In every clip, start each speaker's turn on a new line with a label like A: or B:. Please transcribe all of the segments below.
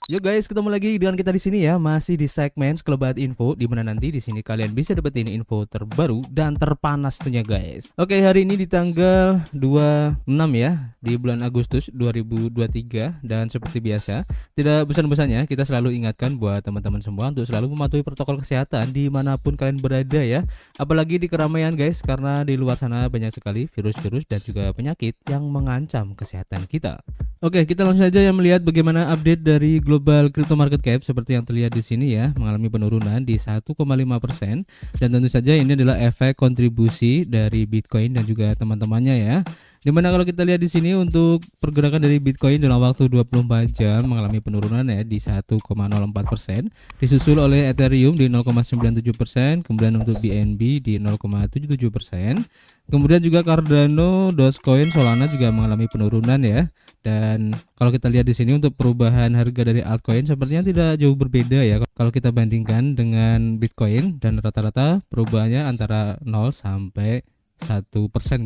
A: Yo guys, ketemu lagi dengan kita di sini ya, masih di segmen Sekelebat Info, di mana nanti di sini kalian bisa dapetin info terbaru dan terpanas tentunya guys. Oke, hari ini di tanggal 26 ya, di bulan Agustus 2023, dan seperti biasa, tidak bosan-bosannya kita selalu ingatkan buat teman-teman semua untuk selalu mematuhi protokol kesehatan dimanapun kalian berada ya. Apalagi di keramaian guys, karena di luar sana banyak sekali virus-virus dan juga penyakit yang mengancam kesehatan kita. Oke, kita langsung saja yang melihat bagaimana update dari global crypto market cap seperti yang terlihat di sini ya, mengalami penurunan di 1,5%, dan tentu saja ini adalah efek kontribusi dari Bitcoin dan juga teman-temannya ya. Dimana kalau kita lihat di sini untuk pergerakan dari Bitcoin dalam waktu 24 jam mengalami penurunan ya di 1,04%, disusul oleh Ethereum di 0,97%, kemudian untuk BNB di 0,77%, kemudian juga Cardano, Dogecoin, Solana juga mengalami penurunan ya. Dan kalau kita lihat di sini untuk perubahan harga dari altcoin sepertinya tidak jauh berbeda ya kalau kita bandingkan dengan Bitcoin, dan rata-rata perubahannya antara 0 sampai 1%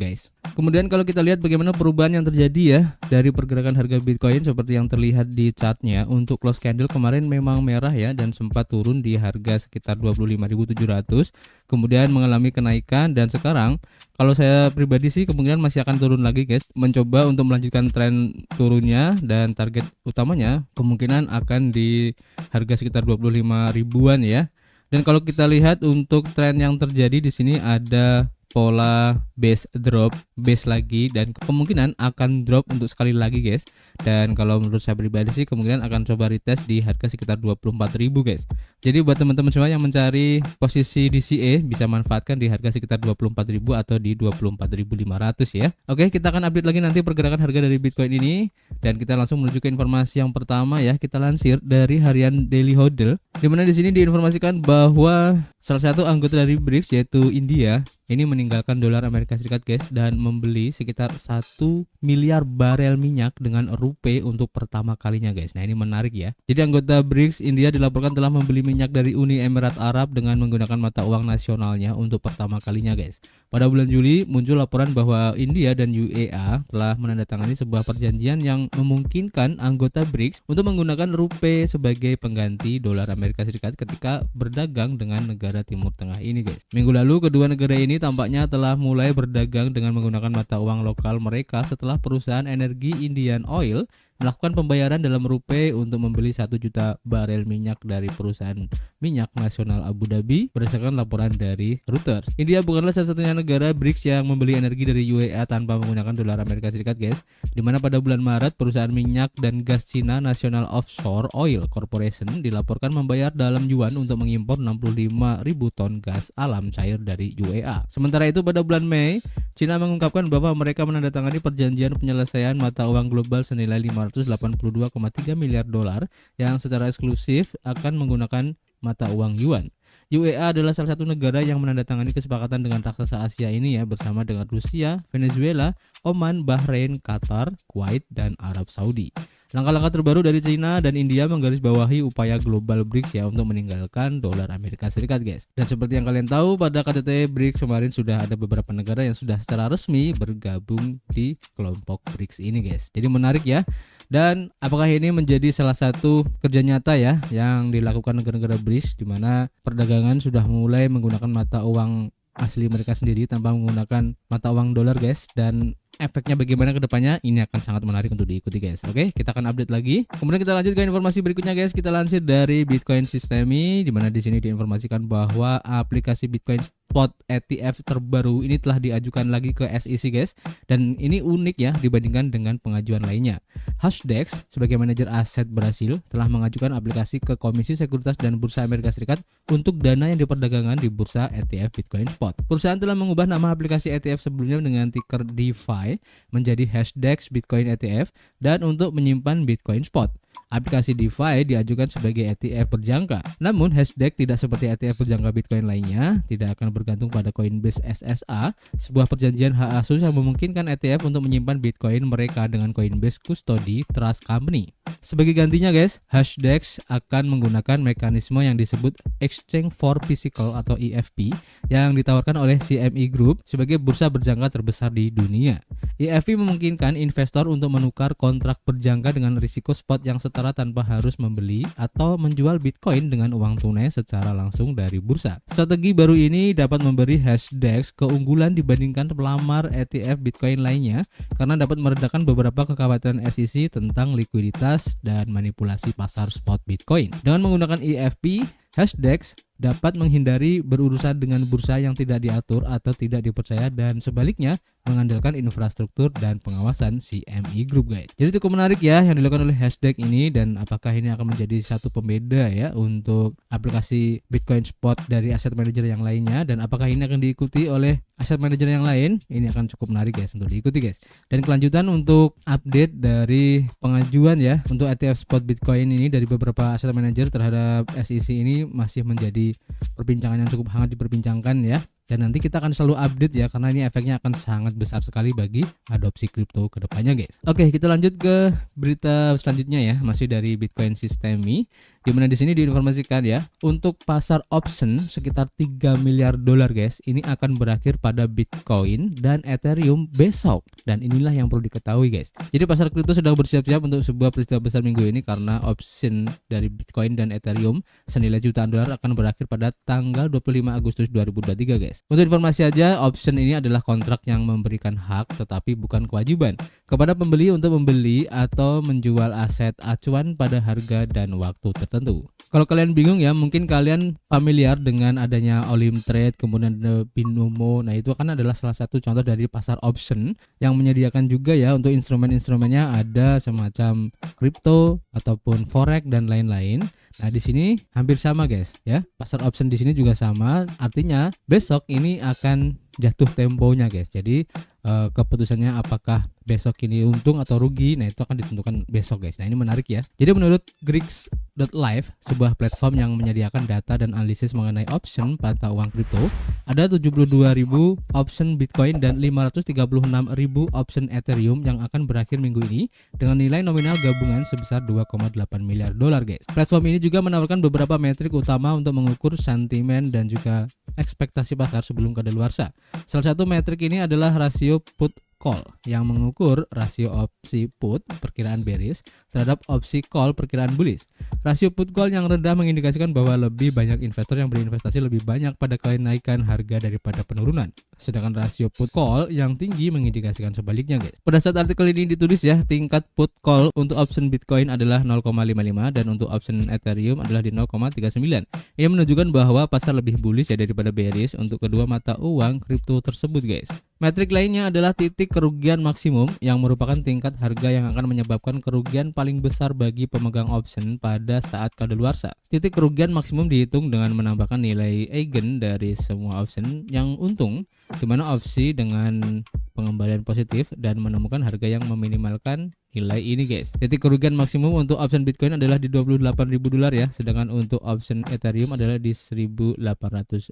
A: guys. Kemudian kalau kita lihat bagaimana perubahan yang terjadi ya dari pergerakan harga Bitcoin seperti yang terlihat di chartnya, untuk close candle kemarin memang merah ya dan sempat turun di harga sekitar 25.700, kemudian mengalami kenaikan, dan sekarang kalau saya pribadi sih kemungkinan masih akan turun lagi guys, mencoba untuk melanjutkan tren turunnya, dan target utamanya kemungkinan akan di harga sekitar 25 ribuan ya. Dan kalau kita lihat untuk tren yang terjadi di sini ada pola base drop, base lagi, dan kemungkinan akan drop untuk sekali lagi guys. Dan kalau menurut saya pribadi sih kemungkinan akan coba retest di harga sekitar 24.000 guys. Jadi buat teman-teman semua yang mencari posisi DCA bisa manfaatkan di harga sekitar 24.000 atau di 24.500 ya. Oke, kita akan update lagi nanti pergerakan harga dari Bitcoin ini, dan kita langsung menuju ke informasi yang pertama ya. Kita lansir dari harian Daily Hodl, di mana di sini diinformasikan bahwa salah satu anggota dari BRICS yaitu India ini meninggalkan dolar Amerika Serikat guys, dan membeli sekitar 1 miliar barel minyak dengan rupiah untuk pertama kalinya guys. Nah, ini menarik ya. Jadi anggota BRICS India dilaporkan telah membeli minyak dari Uni Emirat Arab dengan menggunakan mata uang nasionalnya untuk pertama kalinya guys. Pada bulan Juli muncul laporan bahwa India dan UEA telah menandatangani sebuah perjanjian yang memungkinkan anggota BRICS untuk menggunakan rupiah sebagai pengganti dolar Amerika Serikat ketika berdagang dengan negara Timur Tengah ini guys. Minggu lalu kedua negara ini tampaknya telah mulai berdagang dengan menggunakan mata uang lokal mereka setelah perusahaan energi Indian Oil melakukan pembayaran dalam rupiah untuk membeli 1 juta barel minyak dari perusahaan minyak nasional Abu Dhabi berdasarkan laporan dari Reuters. India bukanlah satu-satunya negara BRICS yang membeli energi dari UEA tanpa menggunakan dolar Amerika Serikat guys, di mana pada bulan Maret perusahaan minyak dan gas Cina National Offshore Oil Corporation dilaporkan membayar dalam yuan untuk mengimpor 65.000 ton gas alam cair dari UEA. Sementara itu pada bulan Mei, Cina mengungkapkan bahwa mereka menandatangani perjanjian penyelesaian mata uang global senilai 582,3 miliar dolar yang secara eksklusif akan menggunakan mata uang yuan. UEA adalah salah satu negara yang menandatangani kesepakatan dengan raksasa Asia ini ya, bersama dengan Rusia, Venezuela, Oman, Bahrain, Qatar, Kuwait, dan Arab Saudi. Langkah-langkah terbaru dari China dan India menggarisbawahi upaya global BRICS ya untuk meninggalkan dolar Amerika Serikat guys. Dan seperti yang kalian tahu, pada KTT BRICS kemarin sudah ada beberapa negara yang sudah secara resmi bergabung di kelompok BRICS ini guys. Jadi menarik ya. Dan apakah ini menjadi salah satu kerja nyata ya yang dilakukan negara-negara BRICS, di mana perdagangan sudah mulai menggunakan mata uang asli mereka sendiri tanpa menggunakan mata uang dolar guys, dan efeknya bagaimana ke depannya ini akan sangat menarik untuk diikuti guys. Oke, kita akan update lagi. Kemudian kita lanjut ke informasi berikutnya guys. Kita lansir dari Bitcoin Systemi, di mana di sini diinformasikan bahwa aplikasi Bitcoin Spot ETF terbaru ini telah diajukan lagi ke SEC guys, dan ini unik ya dibandingkan dengan pengajuan lainnya. Hashdex sebagai manajer aset Brasil telah mengajukan aplikasi ke Komisi Sekuritas dan Bursa Amerika Serikat untuk dana yang diperdagangkan di bursa ETF Bitcoin Spot. Perusahaan telah mengubah nama aplikasi ETF sebelumnya dengan ticker DeFi menjadi Hashdex Bitcoin ETF dan untuk menyimpan Bitcoin Spot. Aplikasi DeFi diajukan sebagai ETF berjangka. Namun Hashdex tidak seperti ETF berjangka Bitcoin lainnya, tidak akan bergantung pada Coinbase SSA, sebuah perjanjian hak asuh yang memungkinkan ETF untuk menyimpan Bitcoin mereka dengan Coinbase Custody Trust Company. Sebagai gantinya guys, Hashdex akan menggunakan mekanisme yang disebut Exchange for Physical atau EFP yang ditawarkan oleh CME Group sebagai bursa berjangka terbesar di dunia. EFP memungkinkan investor untuk menukar kontrak berjangka dengan risiko spot yang setara tanpa harus membeli atau menjual Bitcoin dengan uang tunai secara langsung dari bursa. Strategi baru ini dapat memberi Hashdex keunggulan dibandingkan pelamar ETF Bitcoin lainnya karena dapat meredakan beberapa kekhawatiran SEC tentang likuiditas dan manipulasi pasar spot Bitcoin. Dengan menggunakan EFP, Hashdex dapat menghindari berurusan dengan bursa yang tidak diatur atau tidak dipercaya dan sebaliknya mengandalkan infrastruktur dan pengawasan CME Group, guys. Jadi cukup menarik ya yang dilakukan oleh Hashdex ini, dan apakah ini akan menjadi satu pembeda ya untuk aplikasi Bitcoin Spot dari aset manager yang lainnya, dan apakah ini akan diikuti oleh aset manager yang lain? Ini akan cukup menarik guys untuk diikuti, guys. Dan kelanjutan untuk update dari pengajuan ya untuk ETF Spot Bitcoin ini dari beberapa aset manager terhadap SEC ini masih menjadi perbincangan yang cukup hangat diperbincangkan ya. Dan nanti kita akan selalu update ya, karena ini efeknya akan sangat besar sekali bagi adopsi kripto ke depannya, guys. Oke, kita lanjut ke berita selanjutnya ya, masih dari Bitcoin Systemi, di mana di sini diinformasikan ya, untuk pasar option sekitar 3 miliar dolar, guys. Ini akan berakhir pada Bitcoin dan Ethereum besok, dan inilah yang perlu diketahui, guys. Jadi pasar kripto sedang bersiap-siap untuk sebuah peristiwa besar minggu ini karena option dari Bitcoin dan Ethereum senilai jutaan dolar akan berakhir pada tanggal 25 Agustus 2023, guys. Untuk informasi aja, option ini adalah kontrak yang memberikan hak tetapi bukan kewajiban kepada pembeli untuk membeli atau menjual aset acuan pada harga dan waktu tertentu. Kalau kalian bingung ya, mungkin kalian familiar dengan adanya Olim Trade, kemudian ada Binomo. Nah, itu kan adalah salah satu contoh dari pasar option yang menyediakan juga ya untuk instrumen-instrumennya ada semacam kripto ataupun forex dan lain-lain. Nah, di sini hampir sama, guys ya. Pasar option di sini juga sama. Artinya besok ini akan jatuh temponya, guys. Jadi keputusannya apakah besok ini untung atau rugi, nah itu akan ditentukan besok, guys. Nah, ini menarik ya. Jadi menurut Greeks.live, sebuah platform yang menyediakan data dan analisis mengenai option mata uang kripto, ada 72.000 option Bitcoin dan 536.000 option Ethereum yang akan berakhir minggu ini dengan nilai nominal gabungan sebesar 2,8 miliar dolar, guys. Platform ini juga menawarkan beberapa metrik utama untuk mengukur sentimen dan juga ekspektasi pasar sebelum kadaluarsa. Salah satu metrik ini adalah rasio put call yang mengukur rasio opsi put perkiraan bearish terhadap opsi call perkiraan bullish. Rasio put call yang rendah mengindikasikan bahwa lebih banyak investor yang berinvestasi lebih banyak pada kenaikan harga daripada penurunan. Sedangkan rasio put call yang tinggi mengindikasikan sebaliknya, guys. Pada saat artikel ini ditulis ya, tingkat put call untuk option Bitcoin adalah 0,55 dan untuk option Ethereum adalah di 0,39. Ini menunjukkan bahwa pasar lebih bullish ya daripada bearish untuk kedua mata uang kripto tersebut, guys. Metrik lainnya adalah titik kerugian maksimum yang merupakan tingkat harga yang akan menyebabkan kerugian paling besar bagi pemegang option pada saat kadaluarsa. Titik kerugian maksimum dihitung dengan menambahkan nilai eigen dari semua option yang untung, di mana opsi dengan pengembalian positif dan menemukan harga yang meminimalkan nilai ini, guys. Titik kerugian maksimum untuk option Bitcoin adalah di 28.000 dolar ya, sedangkan untuk option Ethereum adalah di 1.800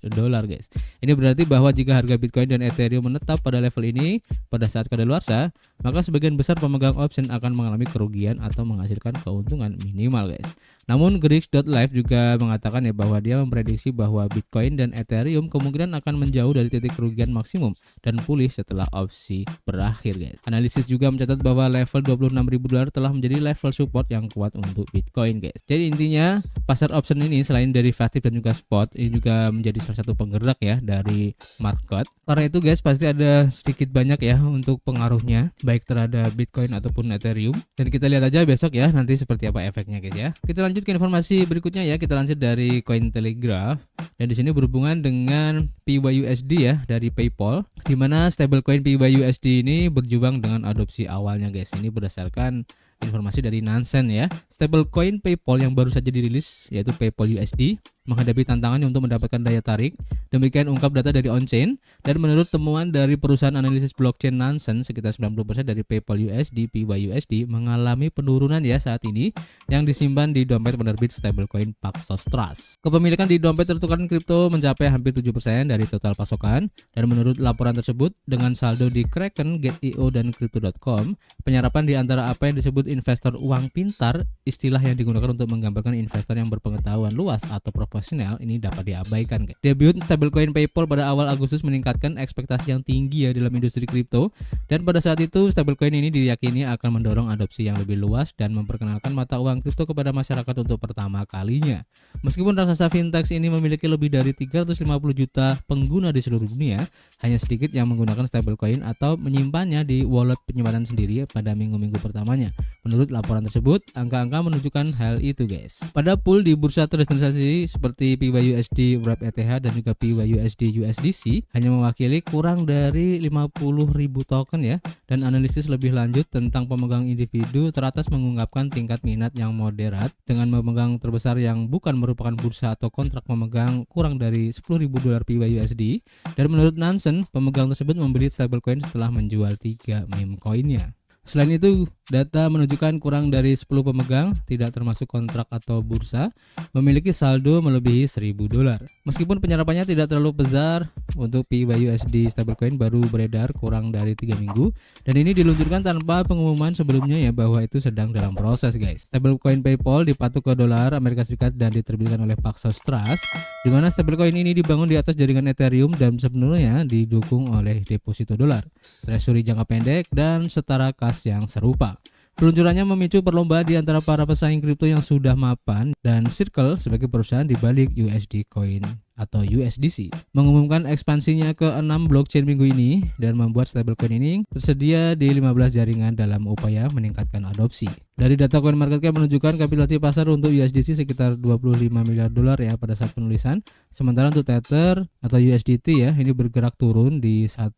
A: dolar, guys. Ini berarti bahwa jika harga Bitcoin dan Ethereum menetap pada level ini pada saat kadaluarsa, maka sebagian besar pemegang option akan mengalami kerugian atau menghasilkan keuntungan minimal, guys. Namun Greeks.live juga mengatakan ya bahwa dia memprediksi bahwa Bitcoin dan Ethereum kemungkinan akan menjauh dari titik kerugian maksimum dan pulih setelah opsi berakhir, guys. Analisis juga mencatat bahwa level 26.000 dolar telah menjadi level support yang kuat untuk Bitcoin, guys. Jadi intinya pasar option ini selain derivatif dan juga spot, ini juga menjadi salah satu penggerak ya dari market. Karena itu, guys, pasti ada sedikit banyak ya untuk pengaruhnya baik terhadap Bitcoin ataupun Ethereum. Dan kita lihat aja besok ya nanti seperti apa efeknya, guys ya. Kita lanjut ke informasi berikutnya ya, kita lansir dari Cointelegraph, dan di sini berhubungan dengan PYUSD ya dari PayPal, di mana stablecoin PYUSD ini berjuang dengan adopsi awalnya, guys. Ini berdasarkan informasi dari Nansen ya. Stablecoin PayPal yang baru saja dirilis yaitu PayPal USD menghadapi tantangannya untuk mendapatkan daya tarik. Demikian ungkap data dari on-chain, dan menurut temuan dari perusahaan analisis blockchain Nansen, sekitar 90% dari PayPal USD PYUSD mengalami penurunan ya saat ini yang disimpan di dompet penerbit stablecoin Paxos Trust. Kepemilikan di dompet tertukaran kripto mencapai hampir 7% dari total pasokan, dan menurut laporan tersebut dengan saldo di Kraken, Get.io dan Crypto.com, penyerapan di antara apa yang disebut investor uang pintar, istilah yang digunakan untuk menggambarkan investor yang berpengetahuan luas atau profesional, ini dapat diabaikan. Debut stablecoin PayPal pada awal Agustus meningkatkan ekspektasi yang tinggi ya dalam industri kripto, dan pada saat itu stablecoin ini diyakini akan mendorong adopsi yang lebih luas dan memperkenalkan mata uang kripto kepada masyarakat untuk pertama kalinya. Meskipun raksasa fintech ini memiliki lebih dari 350 juta pengguna di seluruh dunia, hanya sedikit yang menggunakan stablecoin atau menyimpannya di wallet penyimpanan sendiri pada minggu-minggu pertamanya. Menurut laporan tersebut, angka-angka menunjukkan hal itu guys. Pada pool di bursa transaksi seperti PYUSD Wrap ETH dan juga PYUSD USDC hanya mewakili kurang dari 50.000 token ya, dan analisis lebih lanjut tentang pemegang individu teratas mengungkapkan tingkat minat yang moderat dengan pemegang terbesar yang bukan merupakan bursa atau kontrak memegang kurang dari $10.000 PYUSD, dan menurut Nansen, pemegang tersebut membeli stablecoin setelah menjual 3 meme coinnya. Selain itu, data menunjukkan kurang dari 10 pemegang, tidak termasuk kontrak atau bursa, memiliki saldo melebihi $1.000. Meskipun penyerapannya tidak terlalu besar, untuk PYUSD stablecoin baru beredar kurang dari 3 minggu, dan ini diluncurkan tanpa pengumuman sebelumnya ya bahwa itu sedang dalam proses guys. Stablecoin PayPal dipatok ke dolar Amerika Serikat dan diterbitkan oleh Paxos Trust, di mana stablecoin ini dibangun di atas jaringan Ethereum dan sepenuhnya didukung oleh deposito dolar, treasury jangka pendek, dan setara kas yang serupa. Peluncurannya memicu perlombaan di antara para pesaing kripto yang sudah mapan, dan Circle sebagai perusahaan di balik USD Coin atau USDC mengumumkan ekspansinya ke 6 blockchain minggu ini dan membuat stablecoin ini tersedia di 15 jaringan dalam upaya meningkatkan adopsi. Dari data CoinMarketCap menunjukkan kapitalisasi pasar untuk USDC sekitar $25 miliar ya pada saat penulisan. Sementara untuk Tether atau USDT ya, ini bergerak turun di $1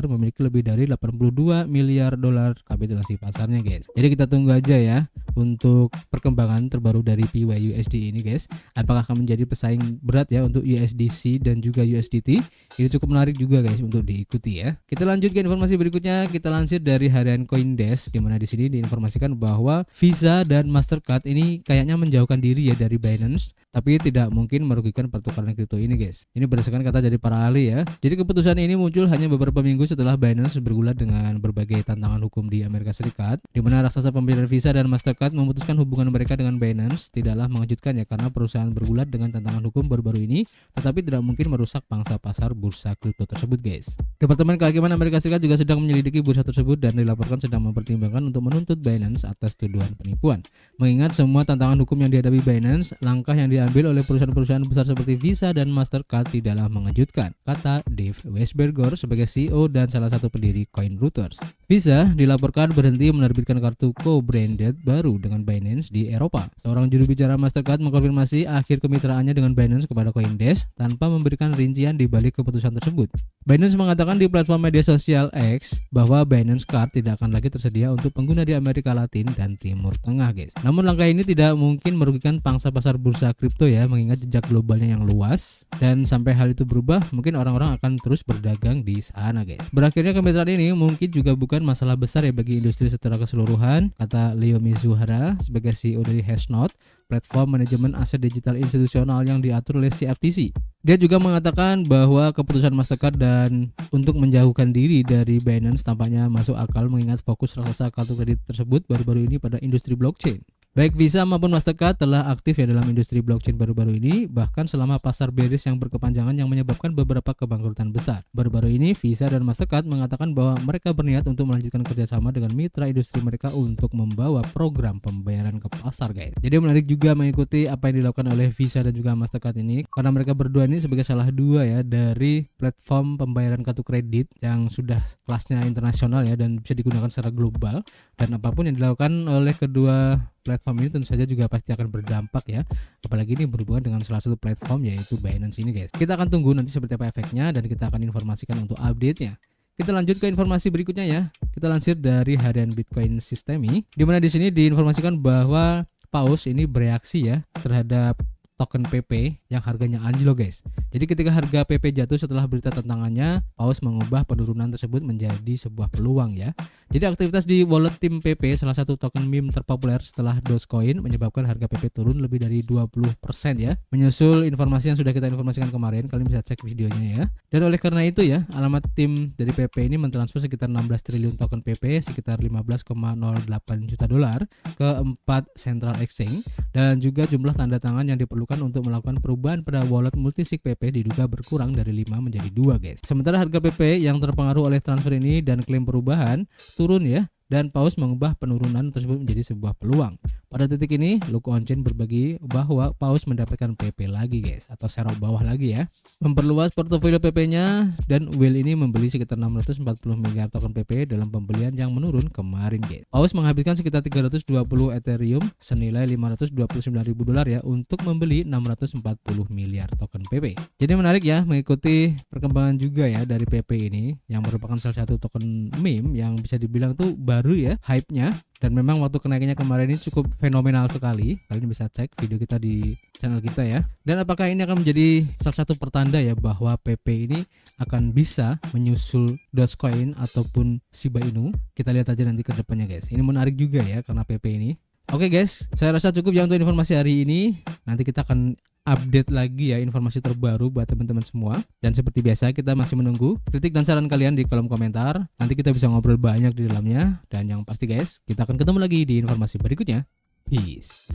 A: memiliki lebih dari $82 miliar kapitalisasi pasarnya guys. Jadi kita tunggu aja ya untuk perkembangan terbaru dari PYUSD ini guys. Apakah akan menjadi pesaing berat ya untuk USDC dan juga USDT? Ini cukup menarik juga guys untuk diikuti ya. Kita lanjut ke informasi berikutnya. Kita lansir dari harian CoinDesk, di mana di sini diinformasikan bahwa Visa dan Mastercard ini kayaknya menjauhkan diri ya dari Binance, tapi tidak mungkin merugikan pertukaran kripto ini guys. Ini berdasarkan kata dari para ahli ya. Jadi keputusan ini muncul hanya beberapa minggu setelah Binance bergulat dengan berbagai tantangan hukum di Amerika Serikat, di mana raksasa pembayaran Visa dan Mastercard memutuskan hubungan mereka dengan Binance. Tidaklah mengejutkan ya, karena perusahaan bergulat dengan tantangan hukum baru-baru ini, tetapi tidak mungkin merusak pangsa pasar bursa kripto tersebut guys. Departemen Kehakiman Amerika Serikat juga sedang menyelidiki bursa tersebut dan dilaporkan sedang mempertimbangkan untuk menuntut Binance atas tuduhan penipuan. Mengingat semua tantangan hukum yang dihadapi Binance, langkah yang diambil oleh perusahaan-perusahaan besar seperti Visa dan Mastercard tidaklah mengejutkan, kata Dave Weisberger sebagai CEO dan salah satu pendiri CoinRouters. Visa dilaporkan berhenti menerbitkan kartu co-branded baru dengan Binance di Eropa. Seorang juru bicara Mastercard mengkonfirmasi akhir kemitraannya dengan Binance kepada CoinDesk tanpa memberikan rincian di balik keputusan tersebut. Binance mengatakan di platform media sosial X bahwa Binance Card tidak akan lagi tersedia untuk pengguna di Amerika Latin dan Timur Tengah guys. Namun langkah ini tidak mungkin merugikan pangsa pasar bursa kripto ya, mengingat jejak globalnya yang luas, dan sampai hal itu berubah mungkin orang-orang akan terus berdagang di sana guys. Berakhirnya kemitraan ini mungkin juga bukan masalah besar ya bagi industri secara keseluruhan, kata Leo Mizuhara sebagai CEO dari Hashnote, platform manajemen aset digital institusional yang diatur oleh CFTC. Dia juga mengatakan bahwa keputusan Mastercard dan untuk menjauhkan diri dari Binance tampaknya masuk akal, mengingat fokus raksasa kartu kredit tersebut baru-baru ini pada industri blockchain. Baik Visa maupun Mastercard telah aktif ya dalam industri blockchain baru-baru ini, bahkan selama pasar bearish yang berkepanjangan yang menyebabkan beberapa kebangkrutan besar. Baru-baru ini Visa dan Mastercard mengatakan bahwa mereka berniat untuk melanjutkan kerjasama dengan mitra industri mereka untuk membawa program pembayaran ke pasar guys. Jadi menarik juga mengikuti apa yang dilakukan oleh Visa dan juga Mastercard ini, karena mereka berdua ini sebagai salah dua ya dari platform pembayaran kartu kredit yang sudah kelasnya internasional ya dan bisa digunakan secara global, dan apapun yang dilakukan oleh kedua platform ini tentu saja juga pasti akan berdampak ya, apalagi ini berhubungan dengan salah satu platform yaitu Binance ini guys. Kita akan tunggu nanti seperti apa efeknya dan kita akan informasikan untuk update-nya. Kita lanjut ke informasi berikutnya ya. Kita lansir dari harian Bitcoin Systemi, di mana di sini diinformasikan bahwa Paus ini bereaksi ya terhadap token PP yang harganya anjlok guys. Jadi ketika harga PP jatuh setelah berita tantangannya, Paus mengubah penurunan tersebut menjadi sebuah peluang ya. Jadi aktivitas di wallet tim PP, salah satu token meme terpopuler setelah Dogecoin, menyebabkan harga PP turun lebih dari 20% ya. Menyusul informasi yang sudah kita informasikan kemarin, kalian bisa cek videonya ya. Dan oleh karena itu ya, alamat tim dari PP ini mentransfer sekitar 16 triliun token PP, sekitar 15,08 juta dolar ke 4 central exchange, dan juga jumlah tanda tangan yang diperlukan untuk melakukan perubahan pada wallet multisig PP diduga berkurang dari 5 menjadi 2 guys. Sementara harga PP yang terpengaruh oleh transfer ini dan klaim perubahan turun ya, dan Paus mengubah penurunan tersebut menjadi sebuah peluang. Pada titik ini, Luke Onchain berbagi bahwa Paus mendapatkan PP lagi guys, atau serok bawah lagi ya, memperluas portofolio PP-nya, dan Will ini membeli sekitar 640 miliar token PP dalam pembelian yang menurun kemarin guys. Paus menghabiskan sekitar 320 Ethereum senilai 529.000 dolar ya untuk membeli 640 miliar token PP. Jadi menarik ya mengikuti perkembangan juga ya dari PP ini, yang merupakan salah satu token meme yang bisa dibilang tuh baru ya hype-nya. Dan memang waktu kenaikannya kemarin ini cukup fenomenal sekali. Kalian bisa cek video kita di channel kita ya. Dan apakah ini akan menjadi salah satu pertanda ya bahwa PP ini akan bisa menyusul Dogecoin ataupun Shiba Inu? Kita lihat aja nanti ke depannya guys. Ini menarik juga ya karena PP ini. Oke guys, saya rasa cukup ya untuk informasi hari ini. Nanti kita akan update lagi ya informasi terbaru buat teman-teman semua. Dan seperti biasa kita masih menunggu kritik dan saran kalian di kolom komentar. Nanti kita bisa ngobrol banyak di dalamnya. Dan yang pasti guys, kita akan ketemu lagi di informasi berikutnya. Peace.